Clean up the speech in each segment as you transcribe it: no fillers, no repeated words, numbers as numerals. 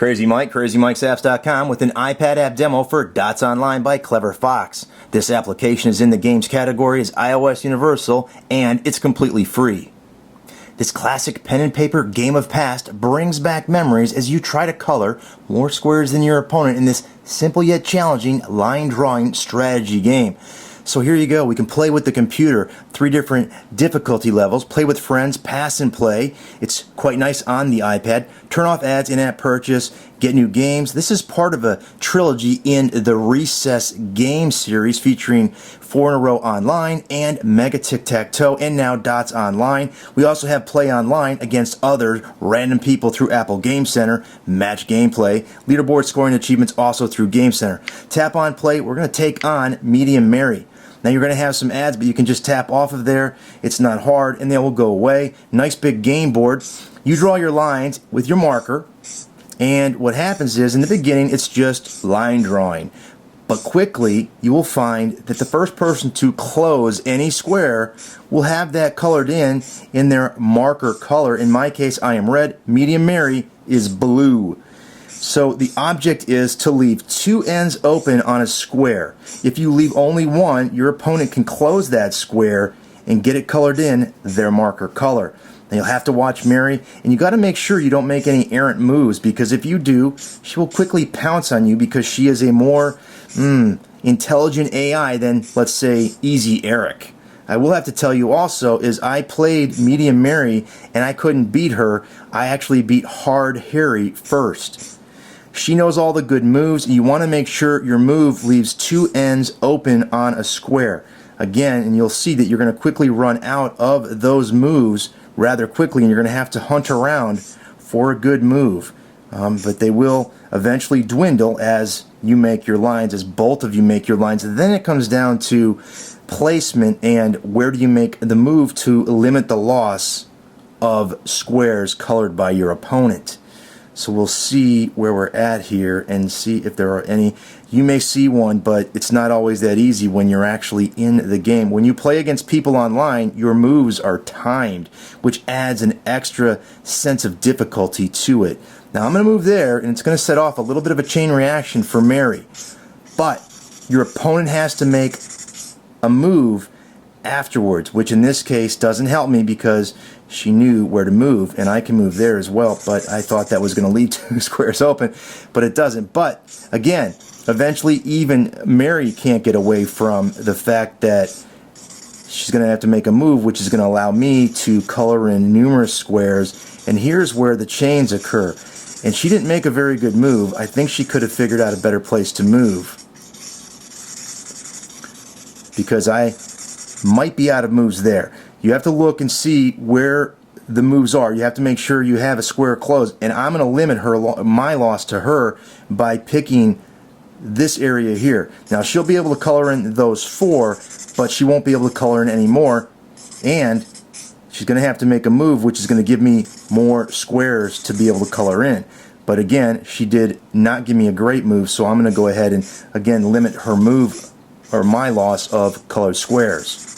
Crazy Mike, CrazyMikesapps.com with an iPad app demo for Dots Online by Clever Fox. This application is in the games category as iOS Universal, and it's completely free. This classic pen and paper game of past brings back memories as you try to color more squares than your opponent in this simple yet challenging line drawing strategy game. So here you go, we can play with the computer, 3 different difficulty levels, play with friends, pass and play. It's quite nice on the iPad. Turn off ads, in-app purchase, get new games. This is part of a trilogy in the Recess game series featuring 4 in a row online and Mega Tic-Tac-Toe and now Dots Online. We also have play online against other random people through Apple Game Center, match gameplay, leaderboard scoring achievements also through Game Center. Tap on play, we're going to take on Medium Mary. Now you're going to have some ads, but you can just tap off of there. It's not hard, and they will go away. Nice big game board. You draw your lines with your marker, and what happens is, in the beginning, it's just line drawing. But quickly, you will find that the first person to close any square will have that colored in their marker color. In my case, I am red. Medium Mary is blue. So the object is to leave 2 ends open on a square. If you leave only one, your opponent can close that square and get it colored in their marker color. Now you'll have to watch Mary, and you got to make sure you don't make any errant moves, because if you do, she will quickly pounce on you because she is a more intelligent AI than, let's say, Easy Eric. I will have to tell you also is I played Medium Mary and I couldn't beat her. I actually beat Hard Harry first. She knows all the good moves. You want to make sure your move leaves 2 ends open on a square. Again, and you'll see that you're going to quickly run out of those moves rather quickly, and you're going to have to hunt around for a good move. But they will eventually dwindle as you make your lines, as both of you make your lines. And then it comes down to placement and where do you make the move to limit the loss of squares colored by your opponent. So we'll see where we're at here and see if there are any. You may see one, but it's not always that easy when you're actually in the game. When you play against people online, your moves are timed, which adds an extra sense of difficulty to it. Now I'm going to move there, and it's going to set off a little bit of a chain reaction for Mary. But your opponent has to make a move afterwards, which in this case doesn't help me because she knew where to move, and I can move there as well, but I thought that was going to leave 2 squares open, but it doesn't. But again, eventually even Mary can't get away from the fact that she's going to have to make a move which is going to allow me to color in numerous squares, and here's where the chains occur. And she didn't make a very good move. I think she could have figured out a better place to move, because I might be out of moves there. You have to look and see where the moves are. You have to make sure you have a square closed, and I'm going to limit my loss to her by picking this area here. Now she'll be able to color in those 4, but she won't be able to color in any more, and she's going to have to make a move which is going to give me more squares to be able to color in. But again, she did not give me a great move, so I'm going to go ahead and again limit her move, or my loss of colored squares.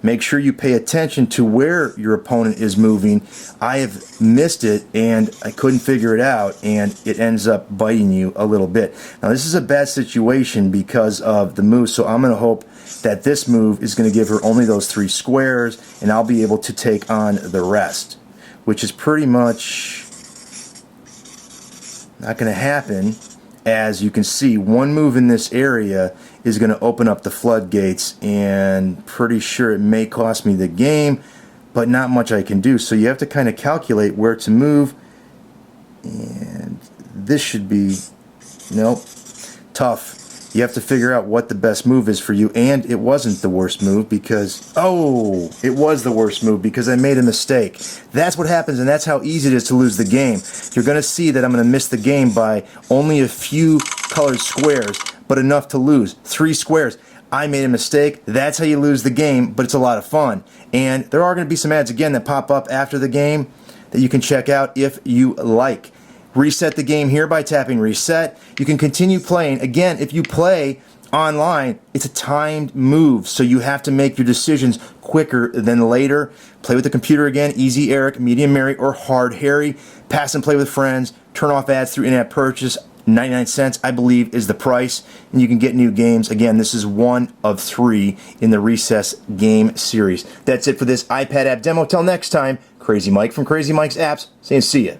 Make sure you pay attention to where your opponent is moving. I have missed it and I couldn't figure it out, and it ends up biting you a little bit. Now this is a bad situation because of the move, so I'm going to hope that this move is going to give her only those 3 squares, and I'll be able to take on the rest, which is pretty much not going to happen. As you can see, one move in this area is going to open up the floodgates, and pretty sure it may cost me the game, but not much I can do. So you have to kind of calculate where to move, and this should be, nope, tough. You have to figure out what the best move is for you, and it wasn't the worst move because, oh, it was the worst move because I made a mistake. That's what happens, and that's how easy it is to lose the game. You're going to see that I'm going to miss the game by only a few colored squares, but enough to lose. 3 squares. I made a mistake. That's how you lose the game, but it's a lot of fun. And there are going to be some ads again that pop up after the game that you can check out if you like. Reset the game here by tapping reset. You can continue playing. Again, if you play Online, it's a timed move, so you have to make your decisions quicker than later. Play with the computer again, easy Eric, medium Mary, or hard Harry. Pass and play with friends. Turn off ads through in-app purchase. 99 cents, I believe, is the price, and you can get new games. Again, this is one of 3 in the Recess game series. That's it for this iPad app demo. Till next time, Crazy Mike from Crazy Mike's Apps saying see ya.